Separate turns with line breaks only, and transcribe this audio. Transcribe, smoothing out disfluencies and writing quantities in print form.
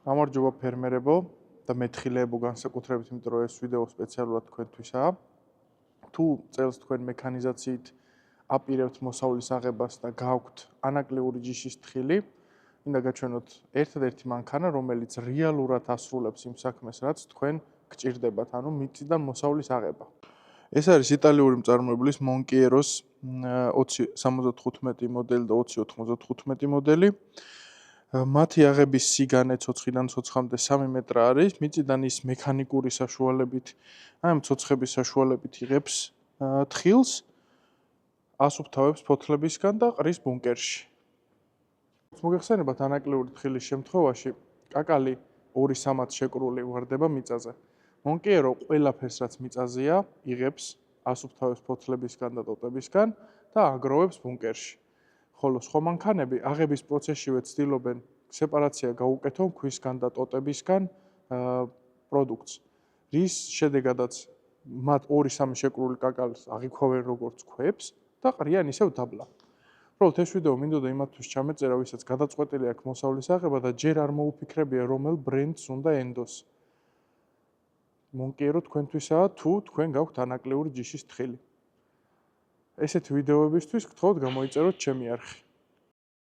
გამარჯობა ფერმერებო და მეთხილეებო განსაკუთრებით, იმიტომ რომ ეს ვიდეო სპეციალურად თქვენთვისაა. თუ წელს თქვენ მექანიზაციით აპირებთ მოსავლის აღებას და გაქვთ ანაკლიური ჯიშის თხილი, მინდა გაჩვენოთ ერთადერთი მანქანა, რომელიც რეალურად ასრულებს იმ საქმეს, რაც თქვენ გჭირდებათ, ანუ მიწიდან მოსავლის აღება. ეს არის იტალიური მწარმოებლის Monkieros 2075 მოდელი და 2095 მოდელი. მათი აღების სიგანე ცოცხიდან ცოცხამდე 3 მეტრა არის, მიწიდან ის მექანიკური საშუალებით, ამ ცოცხების საშუალებით იღებს თხილს, ასუფთავებს ფოთლებისგან და ყრის ბუნკერში. მოგეხსენებათ ანაკლიური თხილის შემთხვევაში, კაკალი 2-3-ად შეკრული ვარდება მიწაზე. Monkiero ყველაფერს, რაც მიწაზეა, იღებს, ასუფთავებს ფოთლებისგან და ტოტებისგან და აგროვებს ბუნკერში. ხოლო სხვა მანქანები აღების პროცესშივე ცდილობენ სეპარაცია გაუკეთონ ქვისგან და ტოტებისგან პროდუქტს, რის შედეგადაც მათ 2-3 შეკრული კაკალს აღიქვავენ როგორც ქვებს და ყრიან ისევ დაბლა. უბრალოდ ეს ვიდეო მინდოდა იმათთვის ჩამეწერა, ვისაც გადაწყვეტილი აქვს მოსავლის აღება და ჯერ არ მოუფიქრებია, რომელ ბრენდს უნდა ენდოს. Monkiero თქვენთვისაა, თუ თქვენ გაქვთ ანაკლიური ჯიშის თხილი. ესეთი ვიდეოებისთვის გთხოვთ გამოიწეროთ ჩემი არხი.